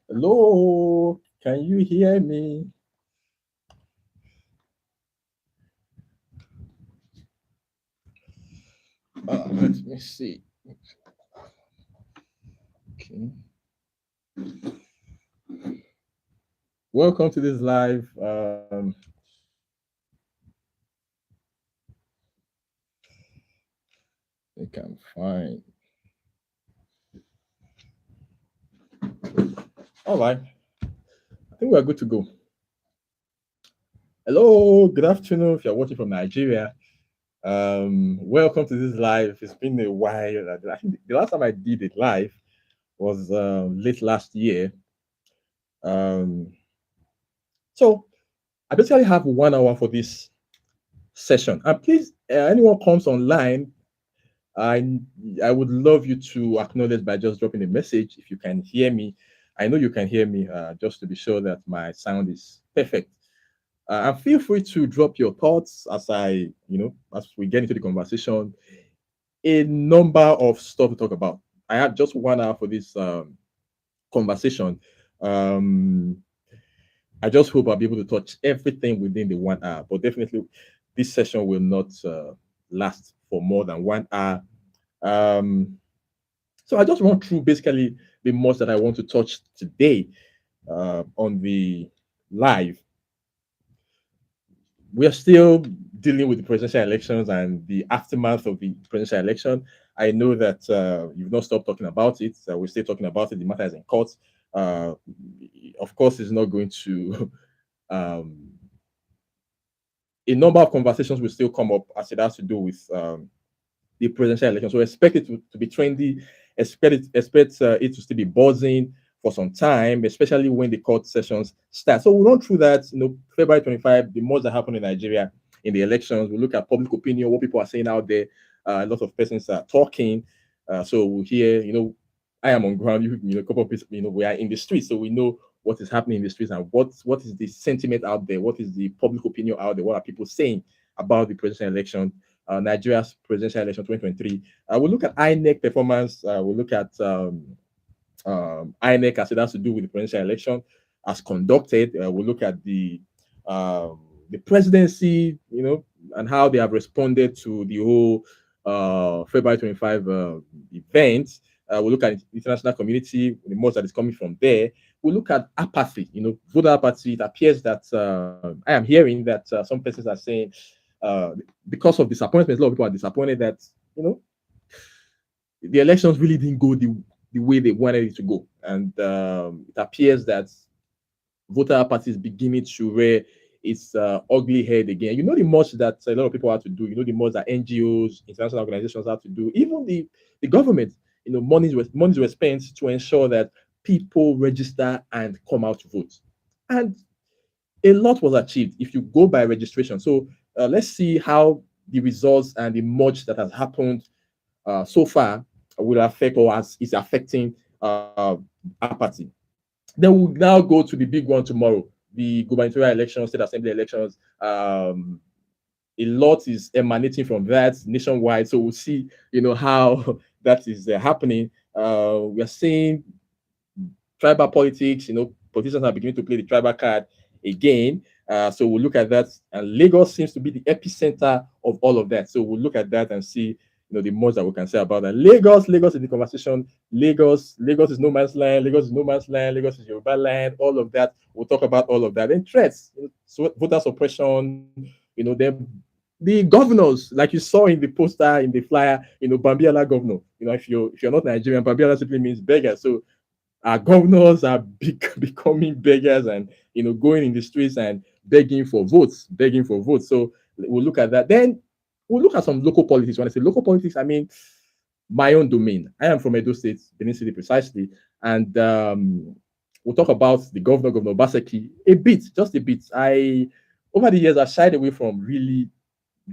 Hello, can you hear me? Let me see. Okay. Welcome to this live. I can find. All right. I think we are good to go. Hello, good afternoon. If you're watching from Nigeria, welcome to this live. It's been a while. I think the last time I did it live was late last year. Um, so I basically have 1 hour for this session. And please, anyone comes online, I I would love you to acknowledge by just dropping a message if you can hear me. I know you can hear me, just to be sure that my sound is perfect. And feel free to drop your thoughts as we get into the conversation. A number of stuff to talk about. I have just 1 hour for this conversation. Um, I just hope I'll be able to touch everything within the 1 hour, but definitely this session will not last for more than 1 hour. Um, so I just run through basically the most that I want to touch today on the live. We are still dealing with the presidential elections and the aftermath of the presidential election. I know that you've not stopped talking about it. We're still talking about it. The matter is in court. Uh, of course, it's not going to. Um, a number of conversations will still come up as it has to do with the presidential election. So expect it to be trendy. Expect it to still be buzzing for some time, especially when the court sessions start. So we'll run through that. February 25, the most that happened in Nigeria in the elections. We'll look at public opinion, what people are saying out there. A lot of persons are talking. So we'll hear, I am on ground. A couple of people, we are in the streets, so we know what is happening in the streets and what is the sentiment out there, what is the public opinion out there, what are people saying about the presidential election, Nigeria's presidential election 2023. We'll look at INEC performance. We'll look at INEC as it has to do with the presidential election as conducted. We'll look at the presidency, and how they have responded to the whole February 25 event. We'll look at the international community, the most that is coming from there. We'll look at apathy, voter apathy. It appears that I am hearing that some persons are saying uh, because of disappointment, a lot of people are disappointed that the elections really didn't go the way they wanted it to go, and it appears that voter apathy is beginning to rear its ugly head again. The much that a lot of people have to do. The much that NGOs, international organizations have to do. Even the government, monies were spent to ensure that people register and come out to vote, and a lot was achieved if you go by registration. So let's see how the results and the much that has happened so far will affect or as is affecting apathy. Then we'll now go to the big one tomorrow, the gubernatorial elections, state assembly elections. A lot is emanating from that nationwide. So we'll see, how that is happening. We are seeing tribal politics. Politicians are beginning to play the tribal card again. So we'll look at that. And Lagos seems to be the epicenter of all of that. So we'll look at that and see, the most that we can say about that. Lagos is the conversation. Lagos is no man's land. Lagos is no man's land. Lagos is Yoruba land. All of that. We'll talk about all of that. And threats, so voter suppression. Then the governors, like you saw in the poster, in the flyer, Bambiala governor. If you're not Nigerian, Bambiala simply means beggar. So our governors are becoming beggars and going in the streets and begging for votes. So we'll look at that. Then we'll look at some local politics. When I say local politics, I mean my own domain. I am from Edo State, Benin City precisely, and we'll talk about the Governor Baseki a bit, just a bit. I Over the years I've shied away from really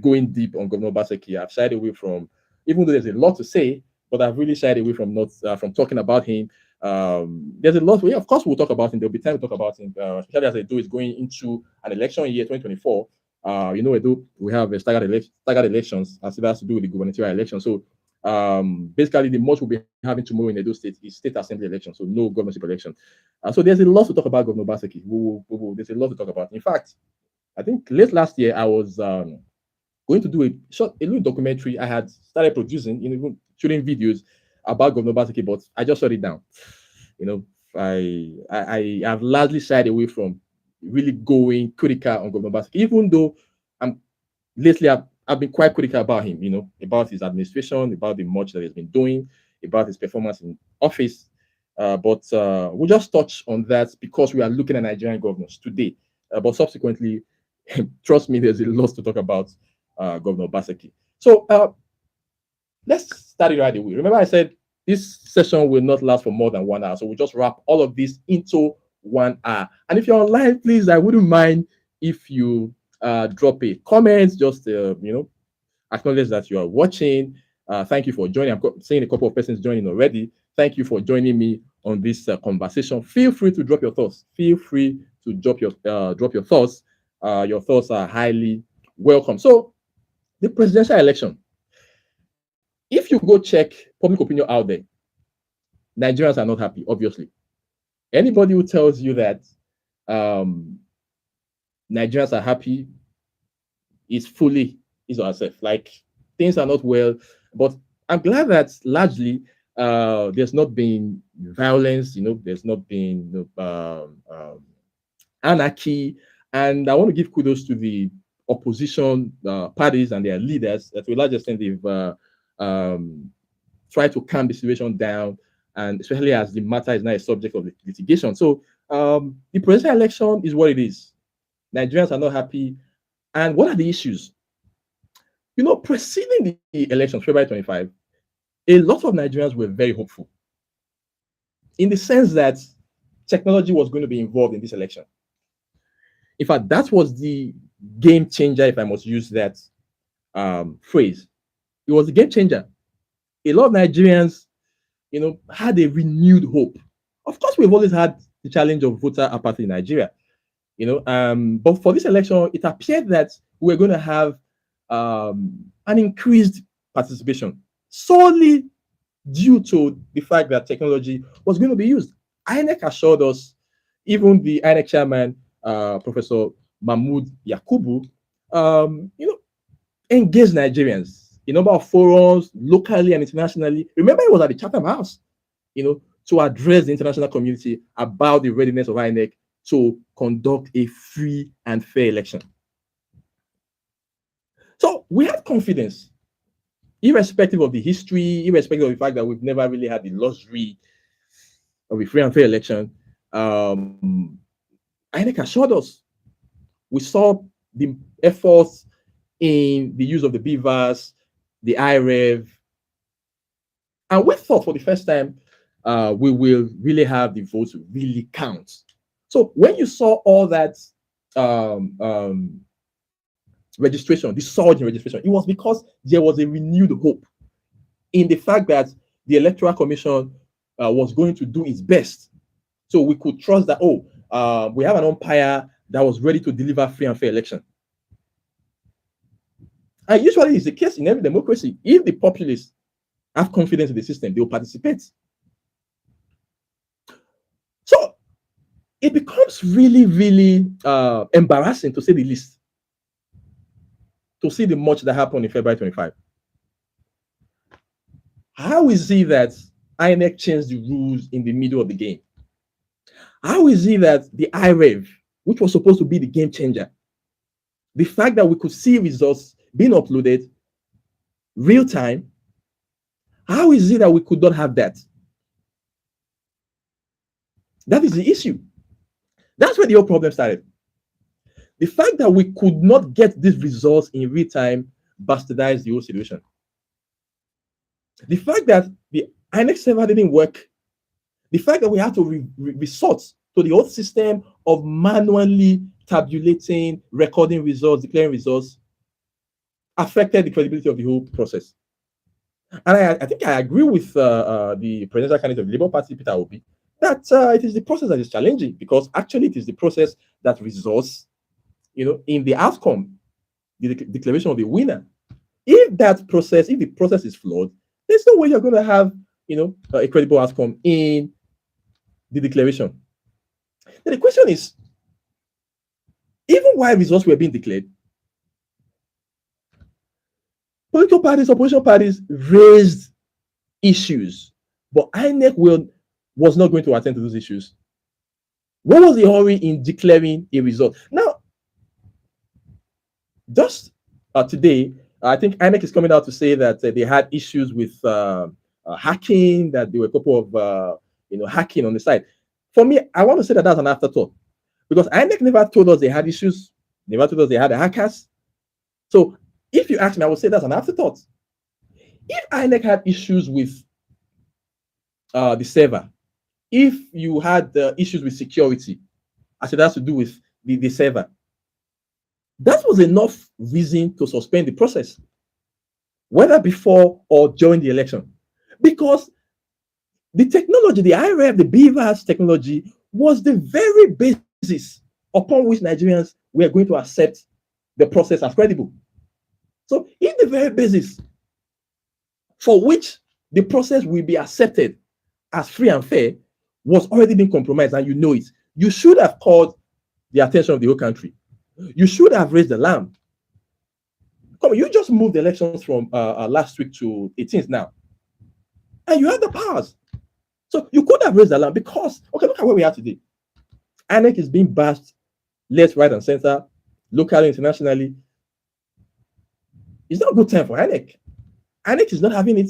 going deep on Governor Baseki. I've shied away from, even though there's a lot to say, but I've really shied away from not from talking about him. There's a lot. Of course, we'll talk about him. There'll be time to talk about him, especially as Edo is going into an election year 2024. Edo, we have staggered elections as it has to do with the gubernatorial election. So Basically, the much we'll be having tomorrow in Edo State is state assembly election, so no governorship election. So there's a lot to talk about Governor Baseki. There's a lot to talk about. In fact, I think late last year I was going to do a little documentary I had started producing, even shooting videos about Governor Baseki, but I just shut it down. You know, I have largely shied away from really going critical on Governor Baseki, even though I'm lately I've been quite critical about him, about his administration, about the much that he's been doing, about his performance in office. But we'll just touch on that because we are looking at Nigerian governors today. But subsequently, trust me, there's a lot to talk about Governor Baseki. So let's start it right away. Remember, I said this session will not last for more than 1 hour. So we'll just wrap all of this into 1 hour. And if you're online, please, I wouldn't mind if you drop a comment, just acknowledge that you are watching. Thank you for joining. I'm seeing a couple of persons joining already. Thank you for joining me on this conversation. Feel free to drop your thoughts. Feel free to drop your thoughts. Your thoughts are highly welcome. So, the presidential election. If you go check public opinion out there, Nigerians are not happy. Obviously, anybody who tells you that Nigerians are happy is or herself. Like, things are not well, but I'm glad that largely there's not been violence. There's not been anarchy, and I want to give kudos to the opposition parties and their leaders. That to a large extent they've tried to calm the situation down, and especially as the matter is now a subject of litigation. So the presidential election is what it is. Nigerians are not happy. And what are the issues? Preceding the election, February 25, a lot of Nigerians were very hopeful in the sense that technology was going to be involved in this election. In fact, that was the game changer, if I must use that phrase. It was the game changer. A lot of Nigerians, had a renewed hope. Of course, we've always had the challenge of voter apathy in Nigeria, but for this election, it appeared that we're going to have an increased participation solely due to the fact that technology was going to be used. INEC assured us, even the INEC chairman, Professor Mahmoud Yakubu, engaged Nigerians in a number of forums, locally and internationally. Remember, it was at the Chatham House, to address the international community about the readiness of INEC to conduct a free and fair election. So we have confidence, irrespective of the history, irrespective of the fact that we've never really had the luxury of a free and fair election. INEC assured us. We saw the efforts in the use of the BVAS, the IREV, and we thought for the first time we will really have the votes really count. So when you saw all that registration, the surge in registration, it was because there was a renewed hope in the fact that the Electoral Commission was going to do its best. So we could trust that, we have an umpire that was ready to deliver free and fair election. And usually it's the case in every democracy. If the populace have confidence in the system, they will participate. So it becomes really, really embarrassing, to say the least, to see the much that happened in February 25. How is it that INEC changed the rules in the middle of the game? How is it that the IREV, which was supposed to be the game changer, the fact that we could see results being uploaded real time, how is it that we could not have that? That is the issue. That's where the whole problem started. The fact that we could not get these results in real time bastardized the whole situation. The fact that the INEC server didn't work, the fact that we had to resort to the old system of manually tabulating, recording results, declaring results, affected the credibility of the whole process. And I think I agree with the presidential candidate of the Labour Party, Peter Obi, that it is the process that is challenging, because actually it is the process that results, in the outcome, the declaration of the winner. If the process is flawed, There's no way you're going to have, a credible outcome in the declaration. Then the question is, even while results were being declared, political parties, opposition parties raised issues, but was not going to attend to those issues. What was the hurry in declaring a result? Now, just today, I think INEC is coming out to say that they had issues with hacking, that there were a couple of hacking on the side. For me, I want to say that that's an afterthought because INEC never told us they had issues, never told us they had hackers. So if you ask me, I would say that's an afterthought. If INEC had issues with the server, if you had issues with security, as it has to do with the server, that was enough reason to suspend the process, whether before or during the election. Because the technology, the IRF, the BVAS technology, was the very basis upon which Nigerians were going to accept the process as credible. So, if the very basis for which the process will be accepted as free and fair was already being compromised, and you know it, you should have called the attention of the whole country. You should have raised the alarm. Come on, you just moved the elections from last week to 18th now, and you had the powers. So you could have raised the alarm because, okay, look at where we are today. INEC is being bashed left, right, and center, locally, internationally. It's not a good time for INEC. INEC is not having it,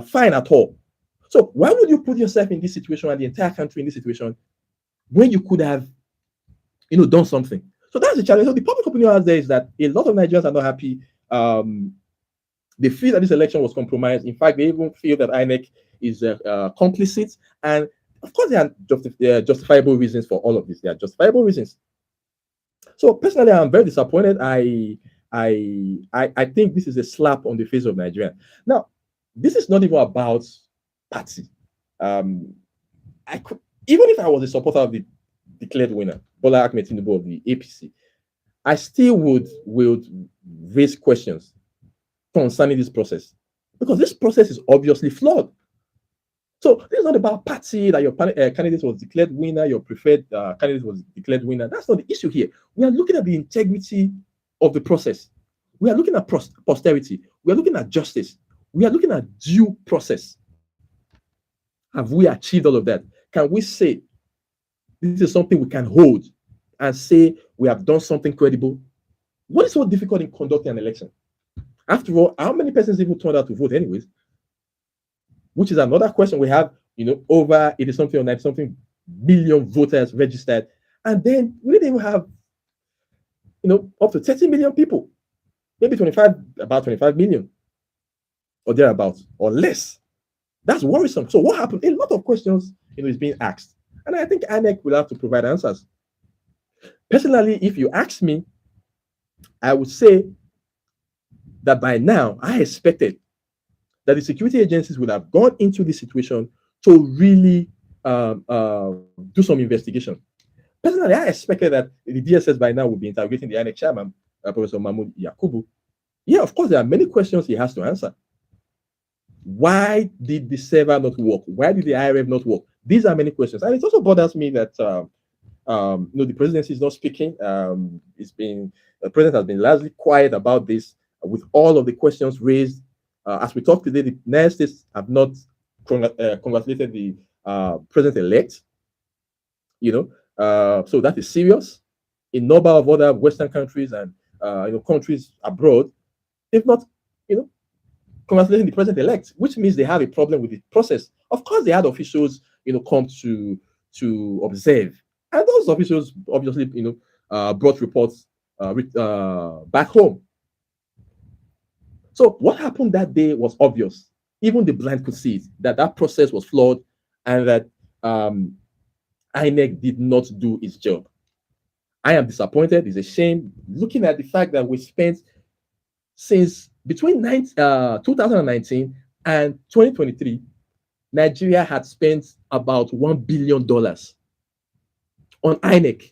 fine at all. So why would you put yourself in this situation and the entire country in this situation when you could have, done something? So that's the challenge. So the public opinion out there is that a lot of Nigerians are not happy. They feel that this election was compromised. In fact, they even feel that INEC is complicit. And of course, there are justifiable reasons for all of this. There are justifiable reasons. So personally, I'm very disappointed. I think this is a slap on the face of Nigeria. Now, this is not even about party. Even if I was a supporter of the declared winner, Bola Ahmed Tinubu of the APC, I still would raise questions concerning this process because this process is obviously flawed. So this is not about party that your candidate was declared winner, your preferred candidate was declared winner. That's not the issue here. We are looking at the integrity of the process. We are looking at posterity. We are looking at justice. We are looking at due process. Have we achieved all of that? Can we say this is something we can hold and say we have done something credible? What is so difficult in conducting an election? After all, how many persons even turned out to vote anyways? Which is another question we have, over 80 something or 90 something million voters registered. And then we didn't even have, up to 30 million people, maybe about 25 million or thereabouts or less. That's worrisome. So what happened? A lot of questions, is being asked. And I think INEC will have to provide answers. Personally, if you ask me, I would say that by now, I expected that the security agencies would have gone into this situation to really do some investigation. Personally, I expected that the DSS by now would be interrogating the INEC chairman, Professor Mahmoud Yakubu. Yeah, of course, there are many questions he has to answer. Why did the server not work? Why did the IRF not work? These are many questions. And it also bothers me that the presidency is not speaking. The president has been largely quiet about this with all of the questions raised. As we talk today, the United States have not congratulated the president-elect. So that is serious. A number of other Western countries and countries abroad, they've not, congratulating the president-elect, which means they have a problem with the process. Of course, they had officials, come to observe, and those officials obviously, brought reports back home. So what happened that day was obvious. Even the blind could see it, that process was flawed and that INEC did not do its job. I am disappointed. It's a shame looking at the fact that we spent since between 2019 and 2023, Nigeria had spent about $1 billion on INEC.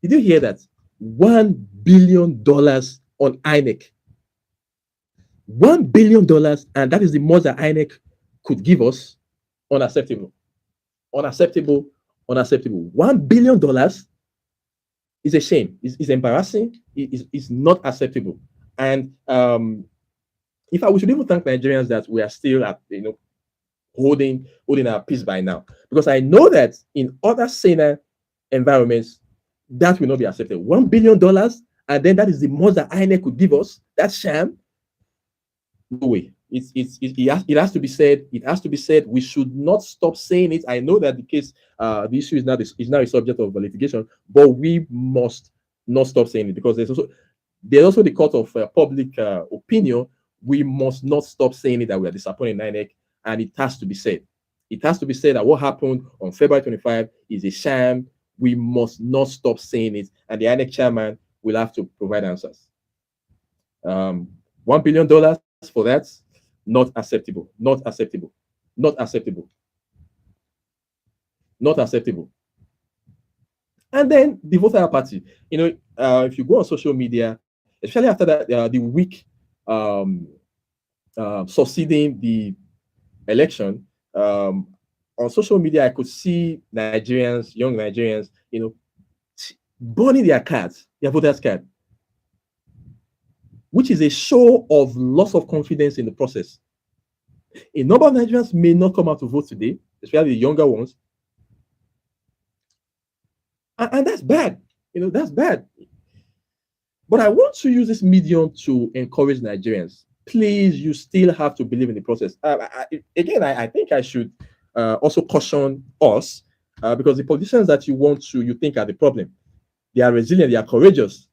Did you hear that? $1 billion on INEC. $1 billion, and that is the most that INEC could give us. Unacceptable. Unacceptable. Unacceptable. $1 billion is a shame. It's embarrassing. It's not acceptable. And if I we should even thank Nigerians that we are still at holding our peace by now, because I know that in other saner environments that will not be accepted. $1 billion, and then that is the most that INEC could give us. That's sham. No way. It has to be said. It has to be said. We should not stop saying it. I know that the issue is now a subject of litigation, but we must not stop saying it, because there's also the court of public opinion. We must not stop saying it that we are disappointed in INEC, and it has to be said. It has to be said that what happened on February 25 is a sham. We must not stop saying it, and the INEC chairman will have to provide answers. $1 billion for that, not acceptable. Not acceptable. Not acceptable. Not acceptable. And then the voter party. If you go on social media, especially after that, the week succeeding the election, on social media, I could see Nigerians, young Nigerians, burning their cards, their voters' card, which is a show of loss of confidence in the process. A number of Nigerians may not come out to vote today, especially the younger ones. And that's bad. That's bad. But I want to use this medium to encourage Nigerians. Please, you still have to believe in the process. I think I should also caution us, because the politicians that you think are the problem, they are resilient, they are courageous.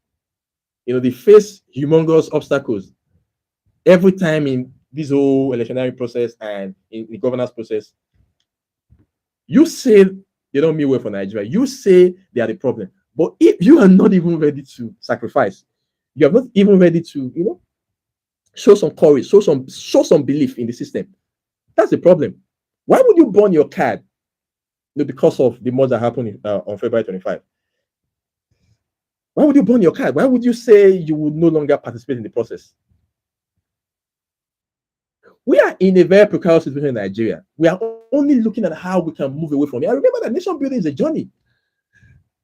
They face humongous obstacles every time in this whole electionary process and in the governance process. You say they don't mean well for Nigeria. You say they are the problem. But if you are not even ready to sacrifice, you are not even ready to, show some courage, show some belief in the system. That's the problem. Why would you burn your card? Because of the murder that happened on February 25. Why would you burn your card? Why would you say you would no longer participate in the process? We are in a very precarious situation in Nigeria. We are only looking at how we can move away from it. I remember that nation building is a journey.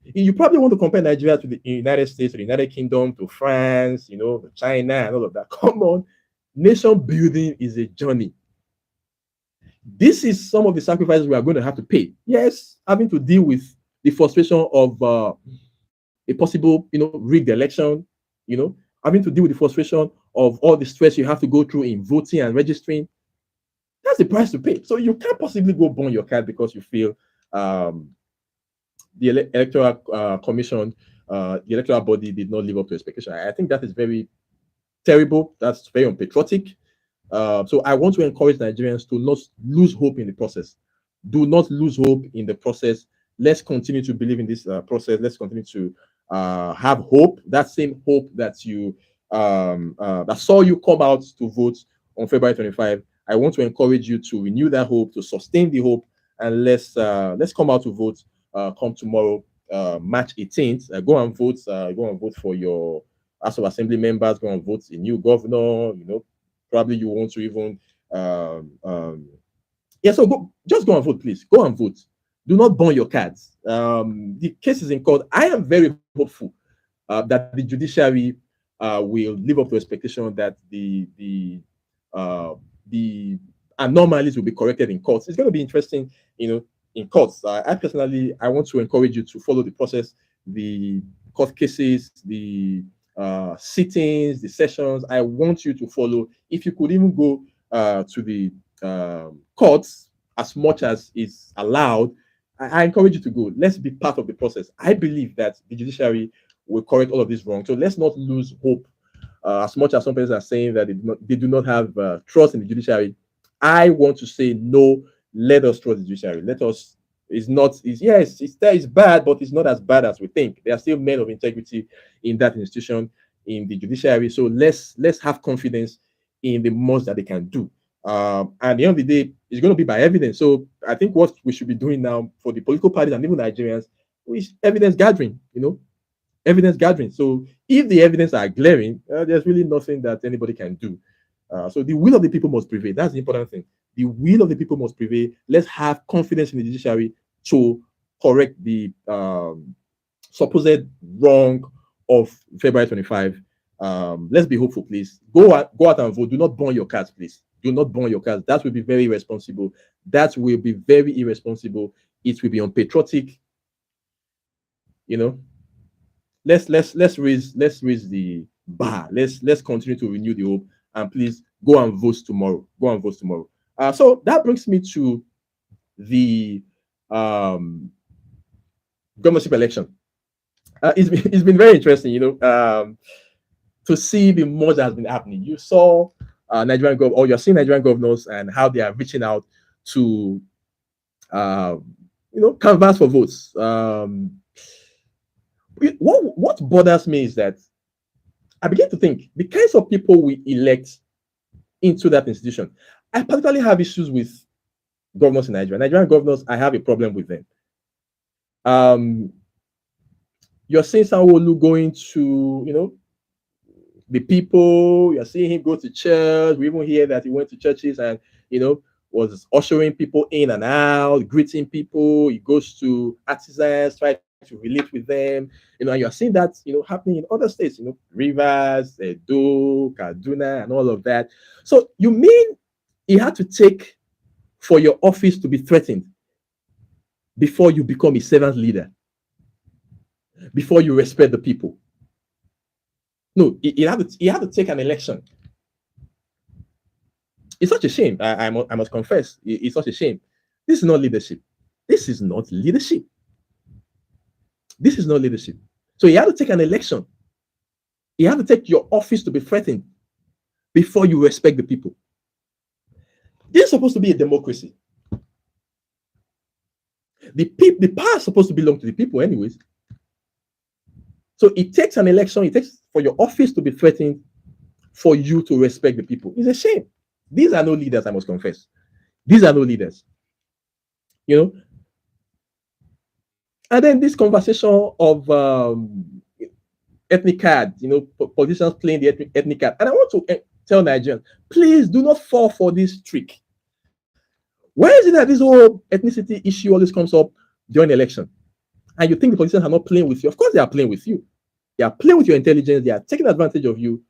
You probably want to compare Nigeria to the United States, to the United Kingdom, to France, to China, and all of that. Come on. Nation building is a journey. This is some of the sacrifices we are going to have to pay. Yes, having to deal with the frustration of a possible, rigged election, having to deal with the frustration of all the stress you have to go through in voting and registering. That's the price to pay. So you can't possibly go burn your card because you feel the electoral commission, the electoral body did not live up to expectation. I think that is very terrible. That's very unpatriotic. So I want to encourage Nigerians to not lose hope in the process. Do not lose hope in the process. Let's continue to believe in this process. Let's continue to have hope. That same hope that you that saw you come out to vote on February 25. I want to encourage you to renew that hope, to sustain the hope, and let's come out to vote. Come tomorrow, March 18th. Go and vote. Go and vote for your House of Assembly members. Go and vote a new governor. Probably you want to even so just go and vote, please. Go and vote. Do not burn your cards. The case is in court. I am very hopeful that the judiciary will live up to expectation, that the anomalies will be corrected in courts. It's going to be interesting, in courts. I personally, I want to encourage you to follow the process, the court cases, the sittings, the sessions. I want you to follow. If you could even go to the courts as much as is allowed, I encourage you to go. Let's be part of the process. I believe that the judiciary will correct all of this wrong. So let's not lose hope. As much as some people are saying that they do not have trust in the judiciary, I want to say no. Let us trust the judiciary. Let us. It's bad, but it's not as bad as we think. There are still men of integrity in that institution, in the judiciary. So let's have confidence in the most that they can do. And at the end of the day, it's going to be by evidence. So I think what we should be doing now for the political parties and even Nigerians is evidence gathering. Evidence gathering. So if the evidence are glaring, there's really nothing that anybody can do. So the will of the people must prevail. That's the important thing. The will of the people must prevail. Let's have confidence in the judiciary to correct the supposed wrong of February 25. Let's be hopeful, please. Go out and vote. Do not burn your cards, please. Do not burn your cards. That will be very irresponsible. That will be very irresponsible. It will be unpatriotic. You know, let's raise the bar. Let's continue to renew the hope, and please go and vote tomorrow. Go and vote tomorrow. So that brings me to the governorship election. It's been very interesting, to see the merge that has been happening. You saw or you're seeing Nigerian governors and how they are reaching out to canvas for votes. What bothers me is that I begin to think the kinds of people we elect into that institution. I particularly have issues with governors in Nigeria. Nigerian governors, I have a problem with them. You're seeing Sanwo-Olu going to, the people. You're seeing him go to church. We even hear that he went to churches and, was ushering people in and out, greeting people. He goes to artisans, try to relate with them. And you're seeing that, happening in other states, Rivers, Edo, Kaduna, and all of that. So you mean he had to take for your office to be threatened before you become a servant leader, before you respect the people? No, he had to take an election. It's such a shame. I must confess, it's such a shame. This is not leadership. This is not leadership. This is not leadership. So you have to take an election. You have to take your office to be threatened before you respect the people. This is supposed to be a democracy. The power is supposed to belong to the people anyways. So it takes an election, it takes for your office to be threatened for you to respect the people. It's a shame. These are no leaders, I must confess. These are no leaders. And then this conversation of ethnic card, politicians playing the ethnic card. And I want to tell Nigerians, please do not fall for this trick. Why is it that this whole ethnicity issue always comes up during the election? And you think the politicians are not playing with you? Of course they are playing with you. They are playing with your intelligence. They are taking advantage of you.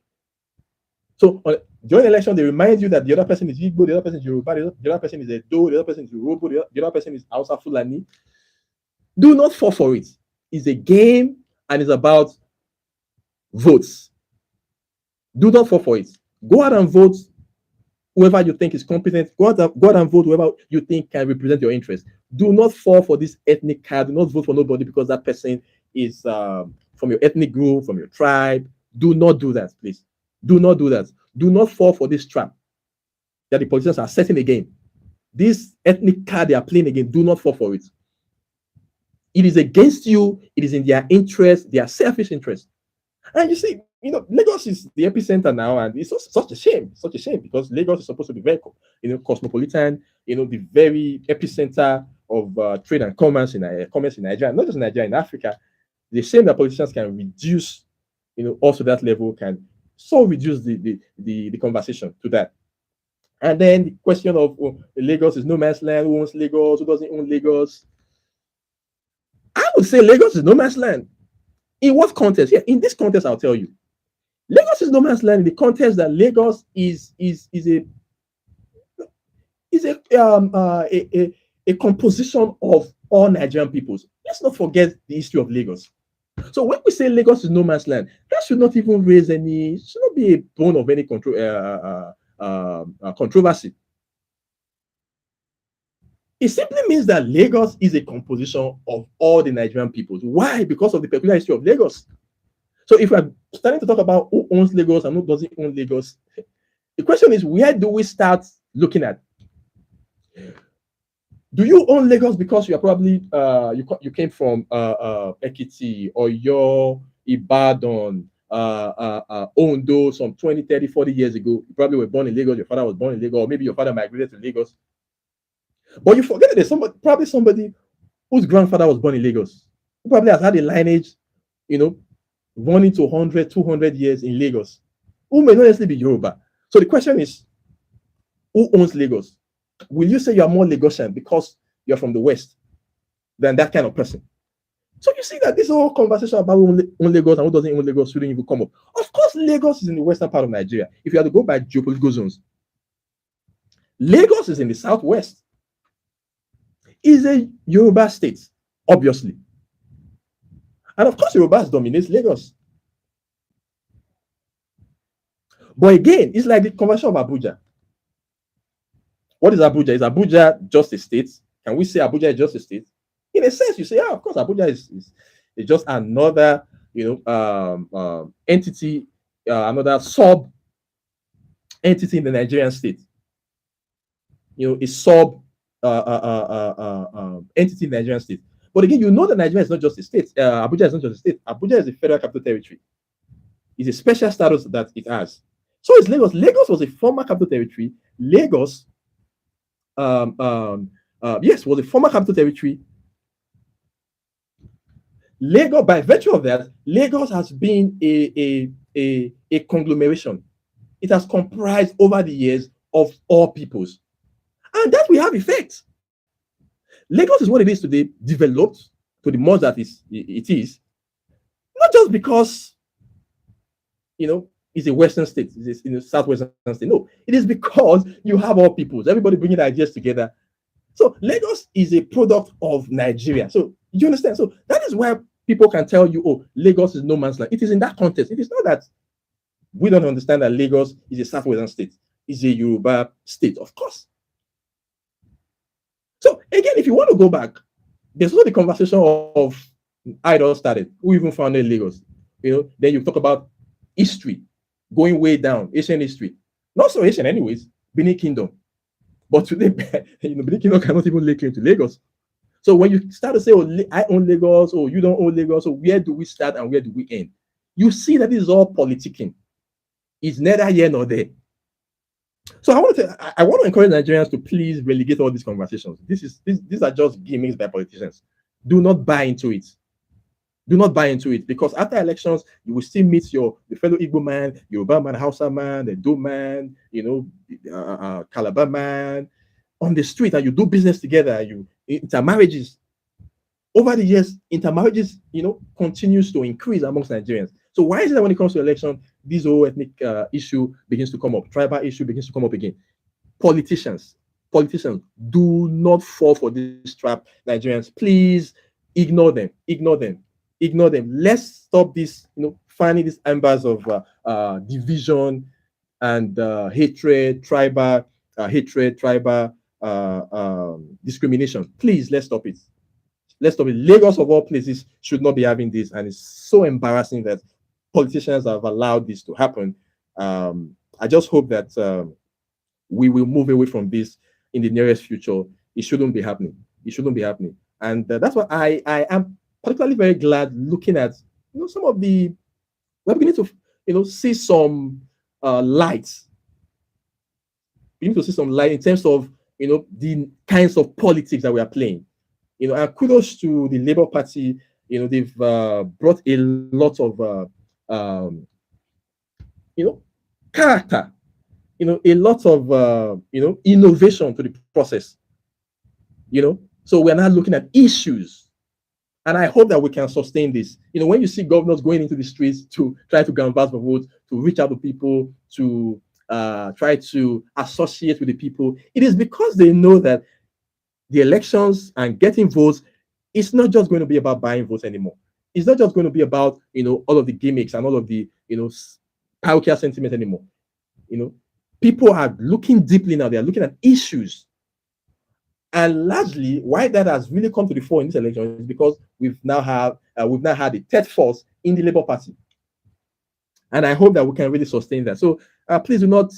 So during the election, they remind you that the other person is Igbo, the other person is Yoruba, the other person is Edo, the other person is Yoruba, the other person is Hausa Fulani. Do not fall for it. It's a game and it's about votes. Do not fall for it. Go out and vote whoever you think is competent. Go out and vote whoever you think can represent your interest. Do not fall for this ethnic card. Do not vote for nobody because that person is from your ethnic group, from your tribe. Do not do that, please. Do not do that. Do not fall for this trap that the politicians are setting again. This ethnic card they are playing again, do not fall for it. It is against you. It is in their interest, their selfish interest. And you see, Lagos is the epicenter now, and it's such a shame, because Lagos is supposed to be very, cosmopolitan, the very epicenter of trade and commerce in Nigeria, not just in Nigeria, in Africa. The shame that politicians can reduce, also that level, can so reduce the conversation to that. And then the question of Lagos is no man's land. Who owns Lagos? Who doesn't own Lagos? I would say Lagos is no man's land. In what context? Yeah, in this context, I'll tell you. Lagos is no man's land in the context that Lagos is a composition of all Nigerian peoples. Let's not forget the history of Lagos. So when we say Lagos is no man's land, that should not even raise any, should not be a bone of any controversy. It simply means that Lagos is a composition of all the Nigerian peoples. Why? Because of the peculiar history of Lagos. So if we're starting to talk about who owns Lagos and who doesn't own Lagos, the question is, where do we start looking at? Do you own Lagos because you are probably you came from Ekiti or your Ibadan, Ondo some 20, 30, 40 years ago? You probably were born in Lagos, your father was born in Lagos, or maybe your father migrated to Lagos. But you forget that there's probably somebody whose grandfather was born in Lagos, who probably has had a lineage, running to 100, 200 years in Lagos, who may not necessarily be Yoruba. So the question is, who owns Lagos? Will you say you are more Lagosian because you're from the West than that kind of person? So you see that this whole conversation about who own Lagos and who doesn't own Lagos shouldn't even come up. Of course, Lagos is in the western part of Nigeria. If you have to go by geopolitical zones, Lagos is in the southwest. Is a Yoruba state, obviously. And of course, Yorubas dominates Lagos. But again, it's like the conversion of Abuja. What is Abuja? Is Abuja just a state? Can we say Abuja is just a state? In a sense, you say, yeah, of course, Abuja is just another, entity, another sub entity in the Nigerian state. A sub entity in the Nigerian state. But again, that Nigeria is not just a state. Abuja is not just a state. Abuja is a federal capital territory. It's a special status that it has. So is Lagos. Lagos was a former capital territory. Lagos, yes, was a former capital territory. Lagos, by virtue of that, Lagos has been a conglomeration. It has comprised over the years of all peoples. And that will have effect. Lagos is what it is today, developed to the most that it is, not just because, it's a Western state, it's in a Southwestern state. No, it is because you have all peoples, everybody bringing ideas together. So Lagos is a product of Nigeria. So you understand? So that is why people can tell you, oh, Lagos is no man's land. It is in that context. It is not that we don't understand that Lagos is a Southwestern state. It's a Yoruba state, of course. So again, if you want to go back, there's also the conversation of how it all started. Who even founded Lagos? Then you talk about history, going way down, ancient history. Not so ancient, anyways. Benin Kingdom. But today, Benin Kingdom cannot even lay claim to Lagos. So when you start to say, oh, I own Lagos, or you don't own Lagos, so where do we start and where do we end? You see that this is all politicking. It's neither here nor there. So I want to encourage Nigerians to please relegate all these conversations. These are just gimmicks by politicians. Do not buy into it. Do not buy into it, because after elections, you will still meet the fellow Igbo man, Yoruba man, Hausa man, the Do man, Calabar man on the street, and you do business together. You intermarriages. Over the years, intermarriages, continues to increase amongst Nigerians. So why is it that when it comes to election, this whole ethnic issue begins to come up, tribal issue begins to come up again? Politicians, do not fall for this trap, Nigerians. Please ignore them. Let's stop this, finding these embers of division and hatred, tribal discrimination. Please, let's stop it. Lagos, of all places, should not be having this, and it's so embarrassing that politicians have allowed this to happen. I just hope that we will move away from this in the nearest future. It shouldn't be happening. And that's why I am particularly very glad looking at some of the, we're beginning to see some light. We need to see some light in terms of the kinds of politics that we are playing. And kudos to the Labour Party. They've brought a lot of character, a lot of innovation to the process. So we're now looking at issues, and I hope that we can sustain this. When you see governors going into the streets to try to canvass for votes, to reach out to people, to try to associate with the people, it is because they know that the elections and getting votes, it's not just going to be about buying votes anymore. It's not just going to be about all of the gimmicks and all of the parochial sentiment anymore. People are looking deeply now. They are looking at issues, and largely why that has really come to the fore in this election is because we've now had a third force in the Labour Party, and I hope that we can really sustain that. So please do not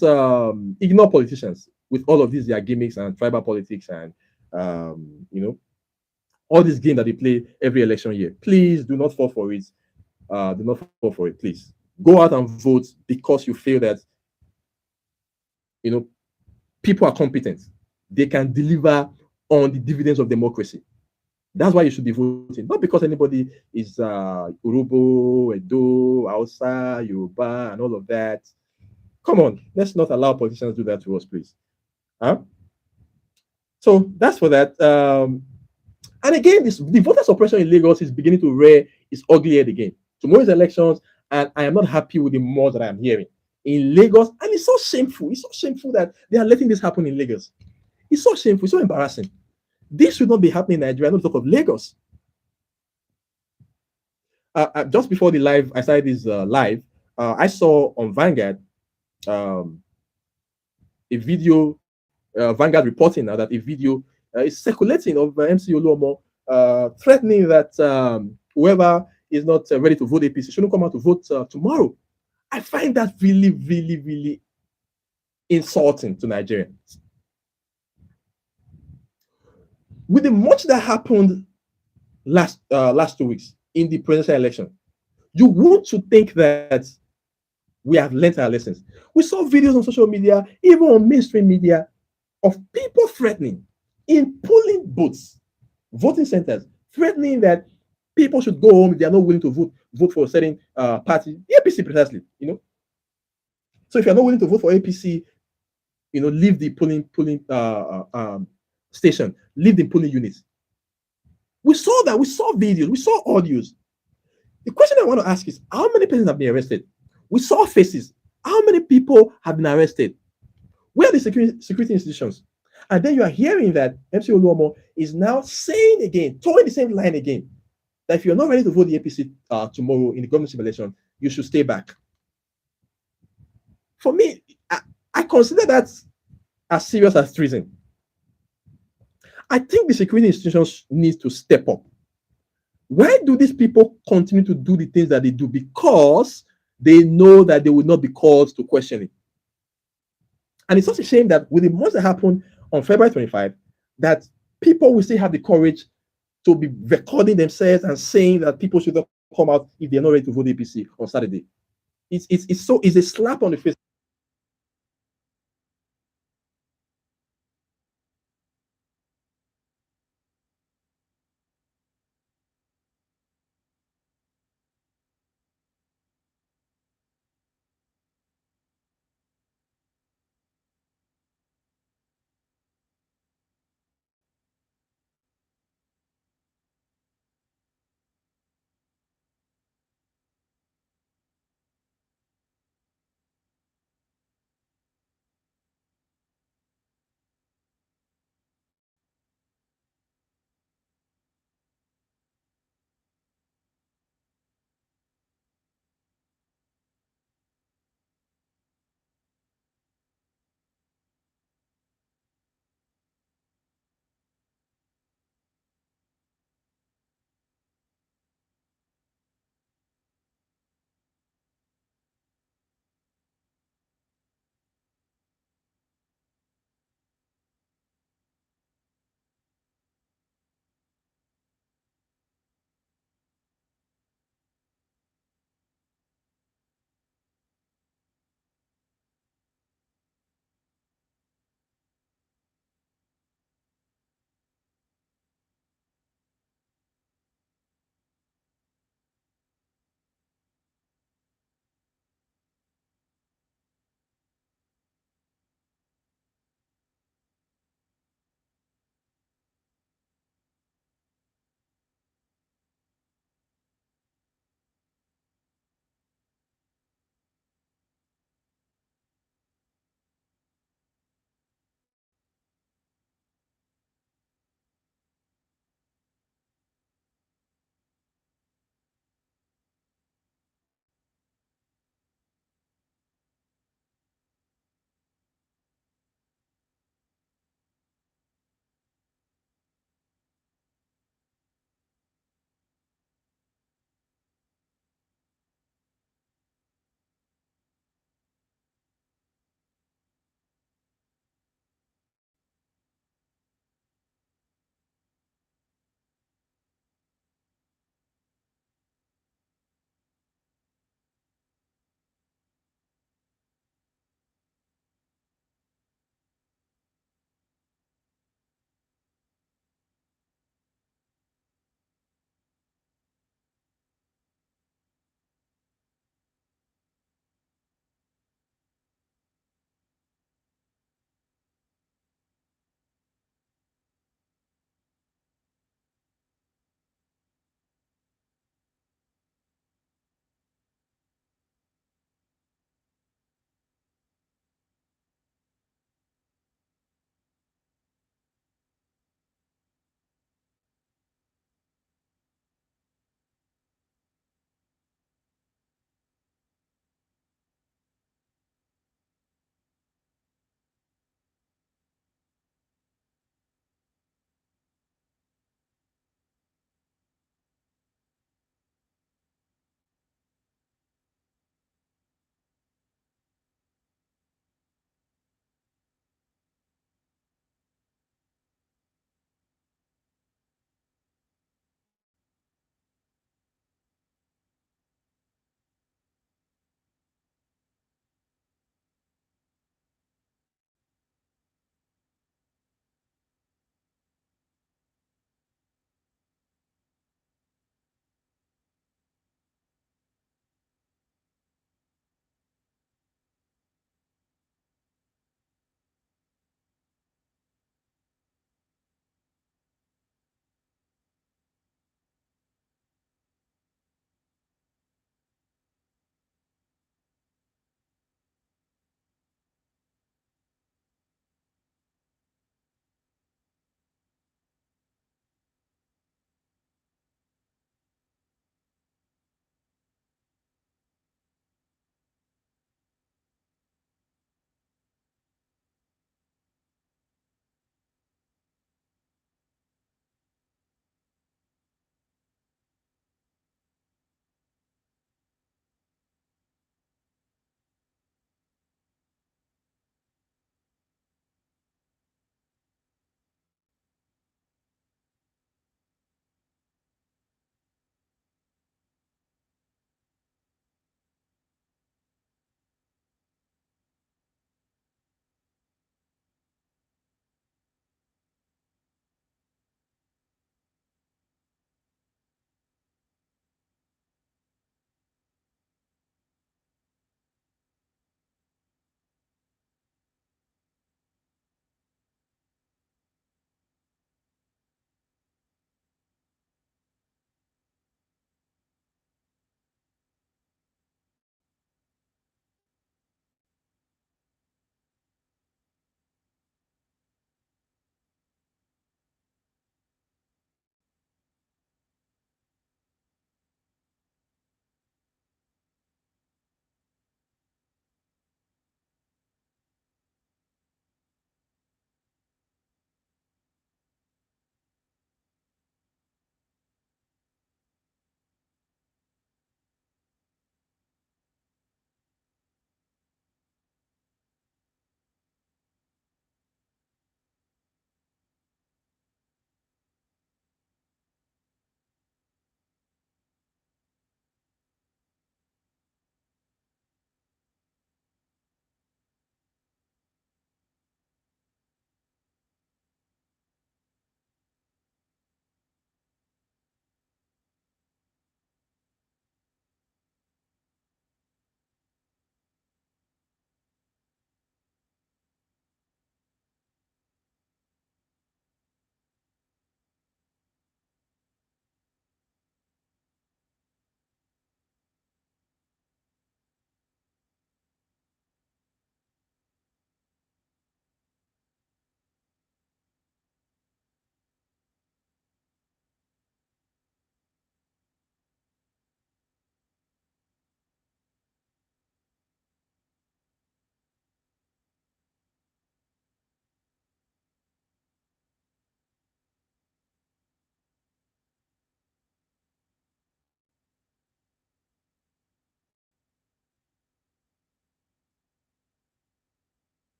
ignore politicians with all of these their gimmicks and tribal politics and all this game that they play every election year. Please do not fall for it. Do not fall for it, please. Go out and vote because you feel that people are competent. They can deliver on the dividends of democracy. That's why you should be voting. Not because anybody is Urobo, Edo, Hausa, Yoruba, and all of that. Come on, let's not allow politicians to do that to us, please. Huh? So that's for that. And again, the voter suppression in Lagos is beginning to rear its ugly head again. Tomorrow's elections, and I am not happy with the more that I'm hearing in Lagos. And it's so shameful. It's so shameful that they are letting this happen in Lagos. It's so shameful. It's so embarrassing. This should not be happening in Nigeria. Not talk of Lagos. Just before the live, I started this live. I saw on Vanguard um, a video. Vanguard reporting now that a video is circulating of MC Oluomo threatening that whoever is not ready to vote APC shouldn't come out to vote tomorrow. I find that really, really, really insulting to Nigerians. With the much that happened last 2 weeks in the presidential election, you want to think that we have learned our lessons. We saw videos on social media, even on mainstream media, of people threatening in polling booths, voting centers, threatening that people should go home if they are not willing to vote for a certain party, the APC precisely, So if you're not willing to vote for APC, leave the polling station, leave the polling units. We saw that. We saw videos. We saw audios. The question I want to ask is, how many persons have been arrested? We saw faces. How many people have been arrested? Where are the security institutions? And then you are hearing that MC Oluomo is now saying again, towing the same line again, that if you're not ready to vote the APC tomorrow in the governorship election, you should stay back. For me, I consider that as serious as treason. I think the security institutions need to step up. Why do these people continue to do the things that they do? Because they know that they will not be called to question it. And it's such a shame that with the most that happened on February 25, that people will still have the courage to be recording themselves and saying that people should not come out if they're not ready to vote APC on Saturday. It's a slap on the face